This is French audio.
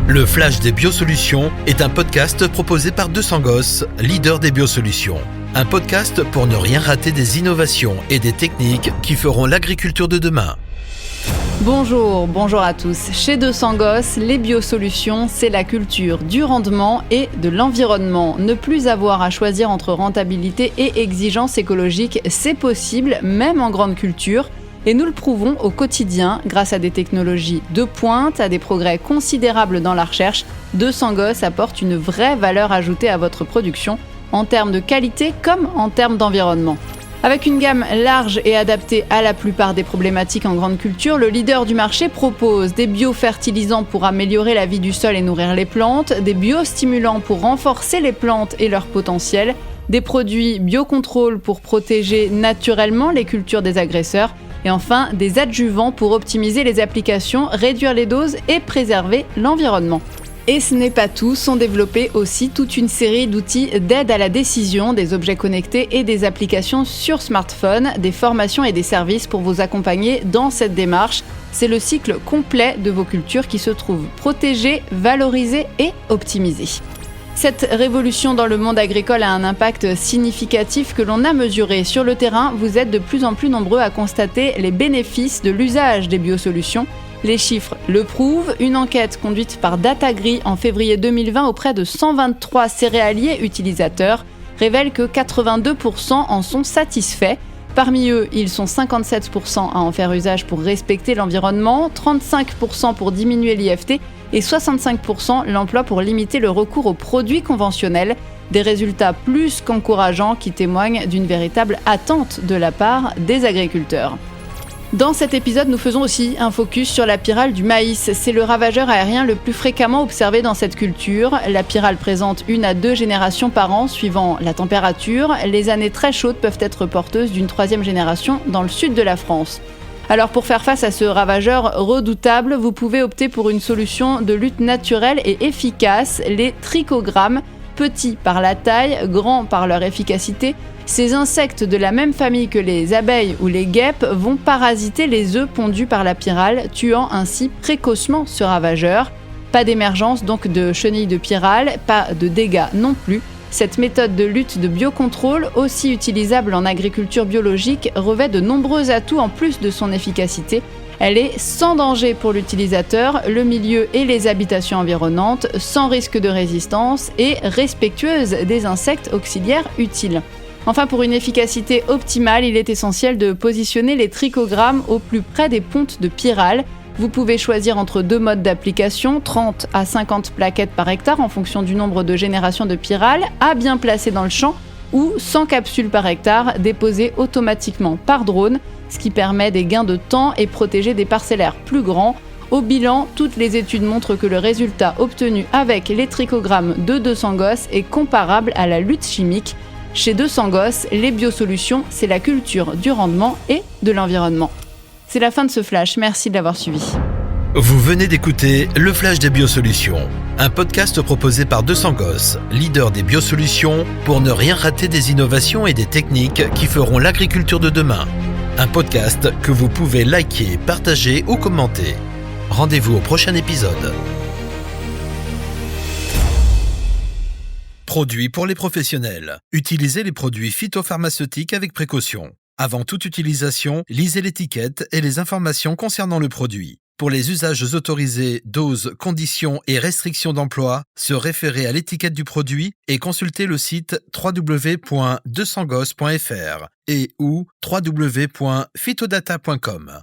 Le Flash des Biosolutions est un podcast proposé par 200 Gosses, leader des biosolutions. Un podcast pour ne rien rater des innovations et des techniques qui feront l'agriculture de demain. Bonjour à tous. Chez 200 Gosses, les biosolutions, c'est la culture du rendement et de l'environnement. Ne plus avoir à choisir entre rentabilité et exigence écologique, c'est possible, même en grande culture. Et nous le prouvons au quotidien grâce à des technologies de pointe, à des progrès considérables dans la recherche. 200 Gosses apporte une vraie valeur ajoutée à votre production, en termes de qualité comme en termes d'environnement. Avec une gamme large et adaptée à la plupart des problématiques en grande culture, le leader du marché propose des biofertilisants pour améliorer la vie du sol et nourrir les plantes, des biostimulants pour renforcer les plantes et leur potentiel, des produits biocontrôle pour protéger naturellement les cultures des agresseurs, et enfin des adjuvants pour optimiser les applications, réduire les doses et préserver l'environnement. Et ce n'est pas tout, sont développés aussi toute une série d'outils d'aide à la décision, des objets connectés et des applications sur smartphone, des formations et des services pour vous accompagner dans cette démarche. C'est le cycle complet de vos cultures qui se trouve protégé, valorisé et optimisé. Cette révolution dans le monde agricole a un impact significatif que l'on a mesuré. Sur le terrain, vous êtes de plus en plus nombreux à constater les bénéfices de l'usage des biosolutions. Les chiffres le prouvent. Une enquête conduite par Datagri en février 2020 auprès de 123 céréaliers utilisateurs révèle que 82% en sont satisfaits. Parmi eux, ils sont 57% à en faire usage pour respecter l'environnement, 35% pour diminuer l'IFT et 65% l'emploi pour limiter le recours aux produits conventionnels. Des résultats plus qu'encourageants qui témoignent d'une véritable attente de la part des agriculteurs. Dans cet épisode, nous faisons aussi un focus sur la pyrale du maïs. C'est le ravageur aérien le plus fréquemment observé dans cette culture. La pyrale présente 1 à 2 générations par an suivant la température. Les années très chaudes peuvent être porteuses d'une 3e génération dans le sud de la France. Alors pour faire face à ce ravageur redoutable, vous pouvez opter pour une solution de lutte naturelle et efficace, les trichogrammes. Petits par la taille, grands par leur efficacité, ces insectes de la même famille que les abeilles ou les guêpes vont parasiter les œufs pondus par la pyrale, tuant ainsi précocement ce ravageur. Pas d'émergence donc de chenilles de pyrale, pas de dégâts non plus. Cette méthode de lutte de biocontrôle, aussi utilisable en agriculture biologique, revêt de nombreux atouts en plus de son efficacité. Elle est sans danger pour l'utilisateur, le milieu et les habitations environnantes, sans risque de résistance et respectueuse des insectes auxiliaires utiles. Enfin, pour une efficacité optimale, il est essentiel de positionner les trichogrammes au plus près des pontes de pyrale. Vous pouvez choisir entre 2 modes d'application, 30 à 50 plaquettes par hectare en fonction du nombre de générations de pyrale, à bien placer dans le champ, ou 100 capsules par hectare déposées automatiquement par drone, ce qui permet des gains de temps et protéger des parcellaires plus grands. Au bilan, toutes les études montrent que le résultat obtenu avec les trichogrammes de 200 Gosses est comparable à la lutte chimique. Chez 200 Gosses, les biosolutions, c'est la culture du rendement et de l'environnement. C'est la fin de ce flash, merci de l'avoir suivi. Vous venez d'écouter Le Flash des Biosolutions, un podcast proposé par 200 Gosses, leader des biosolutions, pour ne rien rater des innovations et des techniques qui feront l'agriculture de demain. Un podcast que vous pouvez liker, partager ou commenter. Rendez-vous au prochain épisode. Produits pour les professionnels. Utilisez les produits phytopharmaceutiques avec précaution. Avant toute utilisation, lisez l'étiquette et les informations concernant le produit. Pour les usages autorisés, doses, conditions et restrictions d'emploi, se référer à l'étiquette du produit et consulter le site www.200gosses.fr et ou www.phytodata.com.